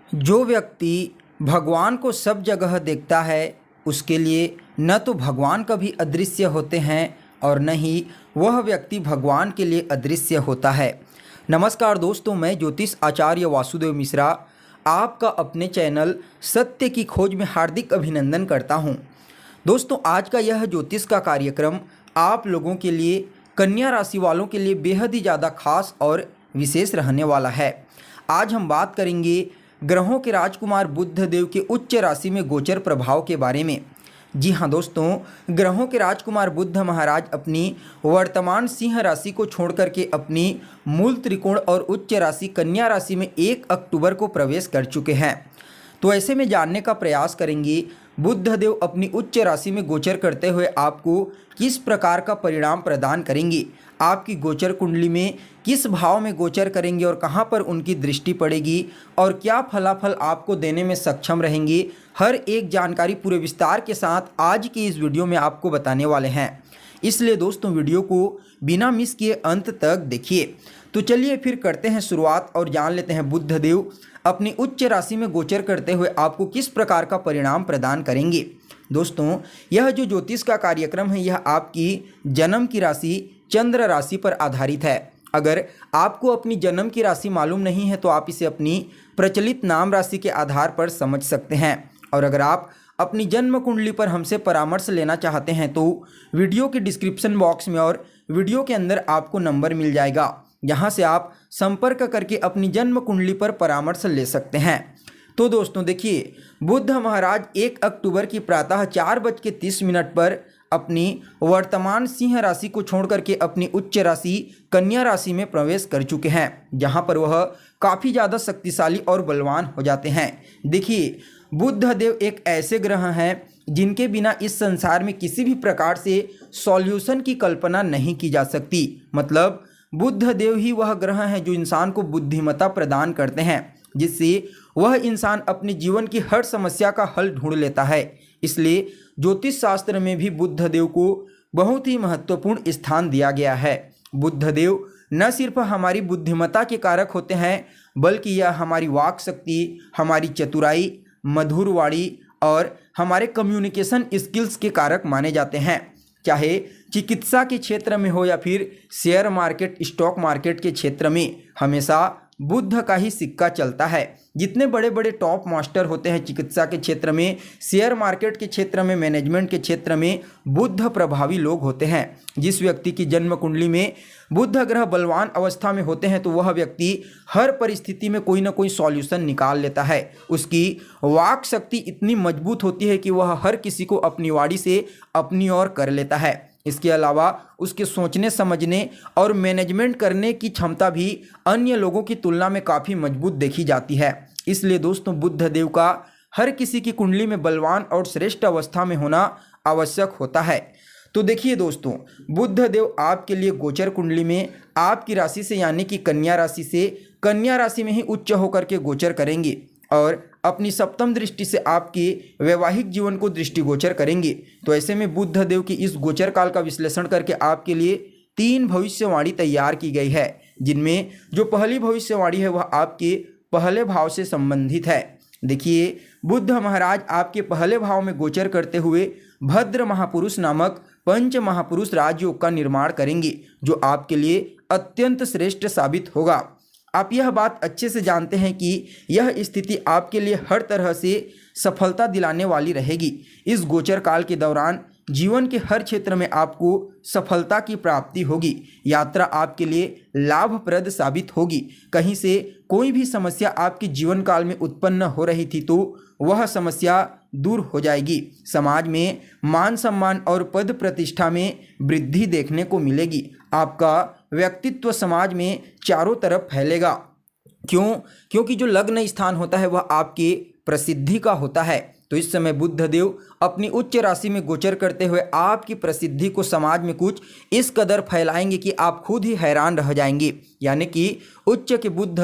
जो व्यक्ति भगवान को सब जगह देखता है उसके लिए न तो भगवान कभी अदृश्य होते हैं और न ही वह व्यक्ति भगवान के लिए अदृश्य होता है। नमस्कार दोस्तों, मैं ज्योतिष आचार्य वासुदेव मिश्रा आपका अपने चैनल सत्य की खोज में हार्दिक अभिनंदन करता हूं। दोस्तों, आज का यह ज्योतिष का कार्यक्रम आप लोगों के लिए, कन्या राशि वालों के लिए बेहद ही ज़्यादा खास और विशेष रहने वाला है। आज हम बात करेंगे ग्रहों के राजकुमार बुध देव के उच्च राशि में गोचर प्रभाव के बारे में। जी हाँ दोस्तों, ग्रहों के राजकुमार बुध महाराज अपनी वर्तमान सिंह राशि को छोड़ करके अपनी मूल त्रिकोण और उच्च राशि कन्या राशि में 1 अक्टूबर को प्रवेश कर चुके हैं। तो ऐसे में जानने का प्रयास करेंगे बुध देव अपनी उच्च राशि में गोचर करते हुए आपको किस प्रकार का परिणाम प्रदान करेंगे, आपकी गोचर कुंडली में किस भाव में गोचर करेंगे और कहां पर उनकी दृष्टि पड़ेगी और क्या फलाफल आपको देने में सक्षम रहेंगे। हर एक जानकारी पूरे विस्तार के साथ आज की इस वीडियो में आपको बताने वाले हैं। इसलिए दोस्तों, वीडियो को बिना मिस किए अंत तक देखिए। तो चलिए फिर करते हैं शुरुआत और जान लेते हैं बुध देव अपनी उच्च राशि में गोचर करते हुए आपको किस प्रकार का परिणाम प्रदान करेंगे। दोस्तों, यह जो ज्योतिष का कार्यक्रम है यह आपकी जन्म की राशि चंद्र राशि पर आधारित है। अगर आपको अपनी जन्म की राशि मालूम नहीं है तो आप इसे अपनी प्रचलित नाम राशि के आधार पर समझ सकते हैं। और अगर आप अपनी जन्म कुंडली पर हमसे परामर्श लेना चाहते हैं तो वीडियो के डिस्क्रिप्शन बॉक्स में और वीडियो के अंदर आपको नंबर मिल जाएगा, जहां से आप संपर्क करके अपनी जन्म कुंडली पर परामर्श ले सकते हैं। तो दोस्तों देखिए, बुध महाराज 1 अक्टूबर की प्रातः 4:30 पर अपनी वर्तमान सिंह राशि को छोड़ करके अपनी उच्च राशि कन्या राशि में प्रवेश कर चुके हैं, जहां पर वह काफ़ी ज़्यादा शक्तिशाली और बलवान हो जाते हैं। देखिए, बुध देव एक ऐसे ग्रह हैं जिनके बिना इस संसार में किसी भी प्रकार से सॉल्यूशन की कल्पना नहीं की जा सकती। मतलब बुध देव ही वह ग्रह हैं जो इंसान को बुद्धिमत्ता प्रदान करते हैं, जिससे वह इंसान अपने जीवन की हर समस्या का हल ढूंढ लेता है। इसलिए ज्योतिष शास्त्र में भी बुध देव को बहुत ही महत्वपूर्ण स्थान दिया गया है। बुध देव न सिर्फ हमारी बुद्धिमत्ता के कारक होते हैं, बल्कि यह हमारी वाक शक्ति, हमारी चतुराई, मधुर वाणी और हमारे कम्युनिकेशन स्किल्स के कारक माने जाते हैं। चाहे चिकित्सा के क्षेत्र में हो या फिर शेयर मार्केट, स्टॉक मार्केट के क्षेत्र में, हमेशा बुध का ही सिक्का चलता है। जितने बड़े बड़े टॉप मास्टर होते हैं चिकित्सा के क्षेत्र में, शेयर मार्केट के क्षेत्र में, मैनेजमेंट के क्षेत्र में, बुध प्रभावी लोग होते हैं। जिस व्यक्ति की जन्म कुंडली में बुध ग्रह बलवान अवस्था में होते हैं तो वह व्यक्ति हर परिस्थिति में कोई ना कोई सॉल्यूशन निकाल लेता है। उसकी वाक शक्ति इतनी मजबूत होती है कि वह हर किसी को अपनी वाणी से अपनी ओर कर लेता है। इसके अलावा उसके सोचने समझने और मैनेजमेंट करने की क्षमता भी अन्य लोगों की तुलना में काफ़ी मजबूत देखी जाती है। इसलिए दोस्तों, बुध देव का हर किसी की कुंडली में बलवान और श्रेष्ठ अवस्था में होना आवश्यक होता है। तो देखिए दोस्तों, बुध देव आपके लिए गोचर कुंडली में आपकी राशि से यानी कि कन्या राशि से कन्या राशि में ही उच्च होकर के गोचर करेंगे और अपनी सप्तम दृष्टि से आपके वैवाहिक जीवन को दृष्टिगोचर करेंगे। तो ऐसे में बुध देव की इस गोचर काल का विश्लेषण करके आपके लिए 3 भविष्यवाणी तैयार की गई है, जिनमें जो पहली भविष्यवाणी है वह आपके पहले भाव से संबंधित है। देखिए, बुध महाराज आपके पहले भाव में गोचर करते हुए भद्र महापुरुष नामक पंच महापुरुष राजयोग का निर्माण करेंगे, जो आपके लिए अत्यंत श्रेष्ठ साबित होगा। आप यह बात अच्छे से जानते हैं कि यह स्थिति आपके लिए हर तरह से सफलता दिलाने वाली रहेगी। इस गोचर काल के दौरान जीवन के हर क्षेत्र में आपको सफलता की प्राप्ति होगी। यात्रा आपके लिए लाभप्रद साबित होगी। कहीं से कोई भी समस्या आपके जीवन काल में उत्पन्न हो रही थी तो वह समस्या दूर हो जाएगी। समाज में मान सम्मान और पद प्रतिष्ठा में वृद्धि देखने को मिलेगी। आपका व्यक्तित्व समाज में चारों तरफ फैलेगा। क्योंकि जो लग्न स्थान होता है वह आपके प्रसिद्धि का होता है। तो इस समय बुध देव अपनी उच्च राशि में गोचर करते हुए आपकी प्रसिद्धि को समाज में कुछ इस कदर फैलाएंगे कि आप खुद ही हैरान रह जाएंगे। यानी कि उच्च के बुध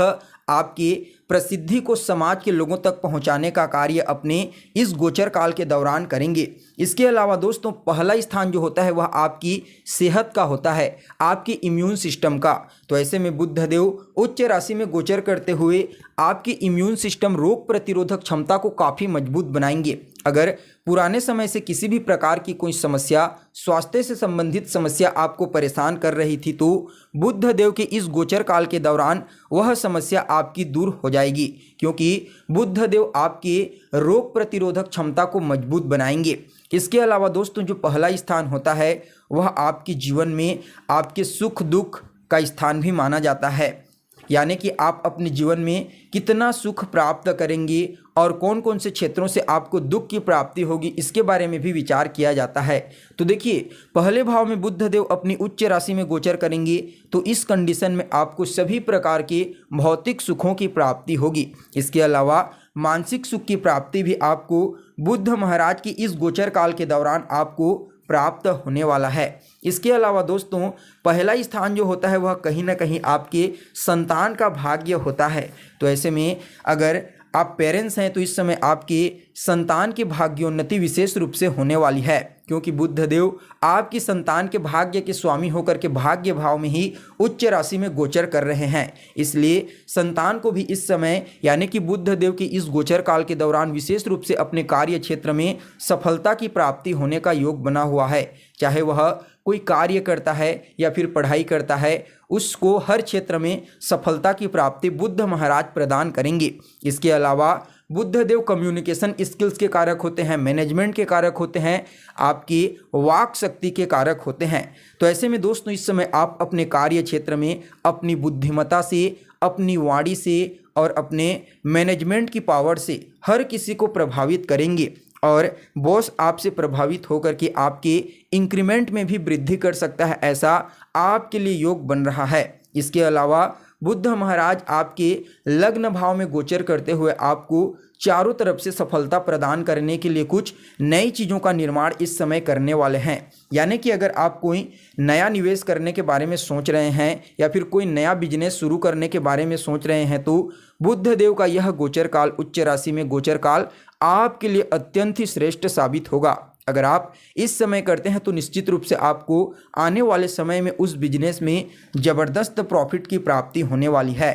आपकी प्रसिद्धि को समाज के लोगों तक पहुंचाने का कार्य अपने इस गोचर काल के दौरान करेंगे। इसके अलावा दोस्तों, पहला स्थान जो होता है वह आपकी सेहत का होता है, आपके इम्यून सिस्टम का। तो ऐसे में बुध देव उच्च राशि में गोचर करते हुए आपकी इम्यून सिस्टम रोग प्रतिरोधक क्षमता को काफ़ी मजबूत बनाएंगे। अगर पुराने समय से किसी भी प्रकार की कोई समस्या, स्वास्थ्य से संबंधित समस्या आपको परेशान कर रही थी तो बुध देव के इस गोचर काल के दौरान वह समस्या आपकी दूर हो जाएगी, क्योंकि बुध देव आपके रोग प्रतिरोधक क्षमता को मजबूत बनाएंगे। इसके अलावा दोस्तों, जो पहला स्थान होता है वह आपके जीवन में आपके सुख दुख का स्थान भी माना जाता है, यानी कि आप अपने जीवन में कितना सुख प्राप्त करेंगे और कौन कौन से क्षेत्रों से आपको दुख की प्राप्ति होगी, इसके बारे में भी विचार किया जाता है। तो देखिए, पहले भाव में बुध देव अपनी उच्च राशि में गोचर करेंगे तो इस कंडीशन में आपको सभी प्रकार के भौतिक सुखों की प्राप्ति होगी। इसके अलावा मानसिक सुख की प्राप्ति भी आपको बुध महाराज की इस गोचर काल के दौरान आपको प्राप्त होने वाला है। इसके अलावा दोस्तों, पहला स्थान जो होता है वह कहीं ना कहीं आपके संतान का भाग्य होता है। तो ऐसे में अगर आप पेरेंट्स हैं तो इस समय आपके संतान की भाग्योन्नति विशेष रूप से होने वाली है, क्योंकि बुध देव आपकी संतान के भाग्य के स्वामी होकर के भाग्य भाव में ही उच्च राशि में गोचर कर रहे हैं। इसलिए संतान को भी इस समय यानी कि बुध देव के इस गोचर काल के दौरान विशेष रूप से अपने कार्य क्षेत्र में सफलता की प्राप्ति होने का योग बना हुआ है। चाहे वह कोई कार्य करता है या फिर पढ़ाई करता है, उसको हर क्षेत्र में सफलता की प्राप्ति बुध महाराज प्रदान करेंगे। इसके अलावा बुध देव कम्युनिकेशन स्किल्स के कारक होते हैं, मैनेजमेंट के कारक होते हैं, आपकी वाक शक्ति के कारक होते हैं। तो ऐसे में दोस्तों, इस समय आप अपने कार्य क्षेत्र में अपनी बुद्धिमत्ता से, अपनी वाणी से और अपने मैनेजमेंट की पावर से हर किसी को प्रभावित करेंगे और बॉस आपसे प्रभावित होकर के आपके इंक्रीमेंट में भी वृद्धि कर सकता है, ऐसा आपके लिए योग बन रहा है। इसके अलावा बुध महाराज आपके लग्न भाव में गोचर करते हुए आपको चारों तरफ से सफलता प्रदान करने के लिए कुछ नई चीज़ों का निर्माण इस समय करने वाले हैं। यानी कि अगर आप कोई नया निवेश करने के बारे में सोच रहे हैं या फिर कोई नया बिजनेस शुरू करने के बारे में सोच रहे हैं तो बुध देव का यह गोचर काल, उच्च राशि में गोचर काल आपके लिए अत्यंत ही श्रेष्ठ साबित होगा। अगर आप इस समय करते हैं तो निश्चित रूप से आपको आने वाले समय में उस बिजनेस में ज़बरदस्त प्रॉफिट की प्राप्ति होने वाली है।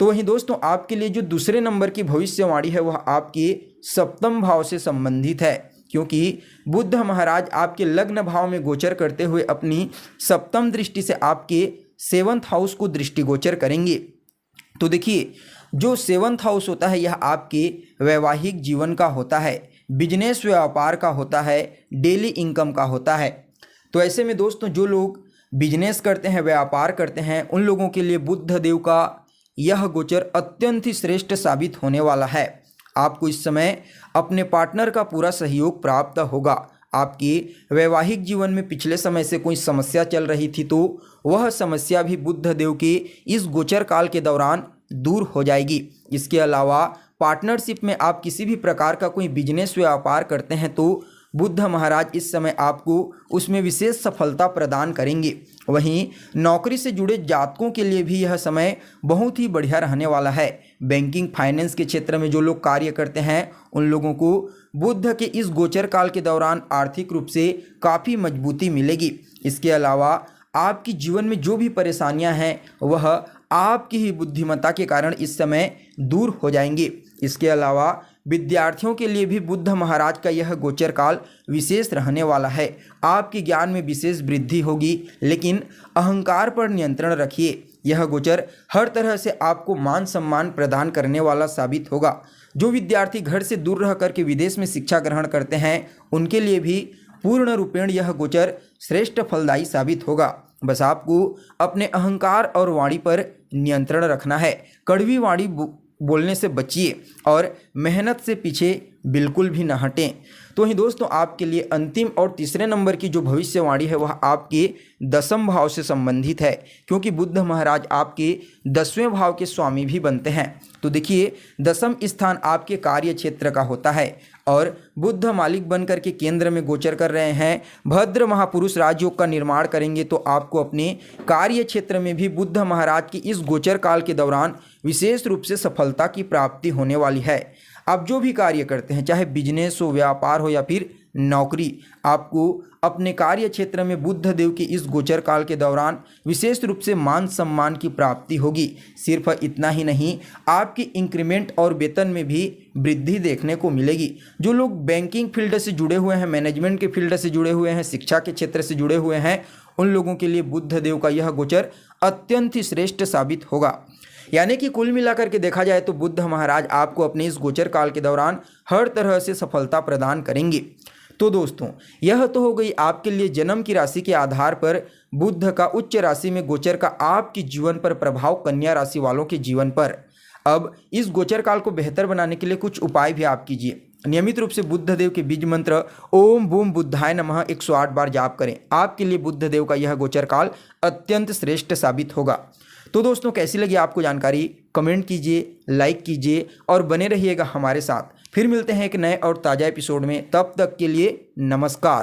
तो वहीं दोस्तों, आपके लिए जो दूसरे नंबर की भविष्यवाणी है वह आपके सप्तम भाव से संबंधित है, क्योंकि बुध महाराज आपके लग्न भाव में गोचर करते हुए अपनी सप्तम दृष्टि से आपके 7th हाउस को दृष्टिगोचर करेंगे। तो देखिए, जो 7th हाउस होता है यह आपके वैवाहिक जीवन का होता है, बिजनेस व्यापार का होता है, डेली इनकम का होता है। तो ऐसे में दोस्तों, जो लोग बिजनेस करते हैं, व्यापार करते हैं, उन लोगों के लिए बुध देव का यह गोचर अत्यंत ही श्रेष्ठ साबित होने वाला है। आपको इस समय अपने पार्टनर का पूरा सहयोग प्राप्त होगा। आपके वैवाहिक जीवन में पिछले समय से कोई समस्या चल रही थी तो वह समस्या भी बुध देव के इस गोचर काल के दौरान दूर हो जाएगी। इसके अलावा पार्टनरशिप में आप किसी भी प्रकार का कोई बिजनेस व्यापार करते हैं तो बुध महाराज इस समय आपको उसमें विशेष सफलता प्रदान करेंगे। वहीं नौकरी से जुड़े जातकों के लिए भी यह समय बहुत ही बढ़िया रहने वाला है। बैंकिंग फाइनेंस के क्षेत्र में जो लोग कार्य करते हैं उन लोगों को बुध के इस गोचर काल के दौरान आर्थिक रूप से काफ़ी मजबूती मिलेगी। इसके अलावा आपकी जीवन में जो भी परेशानियां हैं वह आपकी ही बुद्धिमत्ता के कारण इस समय दूर हो जाएंगे। इसके अलावा विद्यार्थियों के लिए भी बुध महाराज का यह गोचर काल विशेष रहने वाला है। आपके ज्ञान में विशेष वृद्धि होगी, लेकिन अहंकार पर नियंत्रण रखिए। यह गोचर हर तरह से आपको मान सम्मान प्रदान करने वाला साबित होगा। जो विद्यार्थी घर से दूर रह करके विदेश में शिक्षा ग्रहण करते हैं उनके लिए भी पूर्ण रूपेण यह गोचर श्रेष्ठ फलदायी साबित होगा। बस आपको अपने अहंकार और वाणी पर नियंत्रण रखना है। कड़वी वाणी बोलने से बचिए और मेहनत से पीछे बिल्कुल भी न हटें। तो ही दोस्तों, आपके लिए अंतिम और तीसरे नंबर की जो भविष्यवाणी है वह आपके 10वें भाव से संबंधित है, क्योंकि बुध महाराज आपके 10वें भाव के स्वामी भी बनते हैं। तो देखिए, 10वां स्थान आपके कार्य क्षेत्र का होता है और बुध मालिक बनकर के केंद्र में गोचर कर रहे हैं। भद्र महापुरुष राजयोग का निर्माण करेंगे तो आपको अपने कार्य क्षेत्र में भी बुध महाराज की इस गोचर काल के दौरान विशेष रूप से सफलता की प्राप्ति होने वाली है। आप जो भी कार्य करते हैं, चाहे बिजनेस हो, व्यापार हो या फिर नौकरी। आपको अपने कार्य क्षेत्र में बुध देव के इस गोचर काल के दौरान विशेष रूप से मान सम्मान की प्राप्ति होगी। सिर्फ इतना ही नहीं, आपकी इंक्रीमेंट और वेतन में भी वृद्धि देखने को मिलेगी। जो लोग बैंकिंग फील्ड से जुड़े हुए हैं, मैनेजमेंट के फील्ड से जुड़े हुए हैं, शिक्षा के क्षेत्र से जुड़े हुए हैं, उन लोगों के लिए बुध देव का यह गोचर अत्यंत ही श्रेष्ठ साबित होगा। यानी कि कुल मिलाकर के देखा जाए तो बुध महाराज आपको अपने इस गोचर काल के दौरान हर तरह से सफलता प्रदान करेंगे। तो दोस्तों, यह तो हो गई आपके लिए जन्म की राशि के आधार पर बुध का उच्च राशि में गोचर का आपके जीवन पर प्रभाव, कन्या राशि वालों के जीवन पर। अब इस गोचर काल को बेहतर बनाने के लिए कुछ उपाय भी आप कीजिए। नियमित रूप से बुध देव के बीज मंत्र ओम बूम बुद्धाय नमः 108 बार जाप करें। आपके लिए बुध देव का यह गोचर काल अत्यंत श्रेष्ठ साबित होगा। तो दोस्तों, कैसी लगी आपको जानकारी? कमेंट कीजिए, लाइक कीजिए और बने रहिएगा हमारे साथ। फिर मिलते हैं एक नए और ताज़ा एपिसोड में। तब तक के लिए नमस्कार।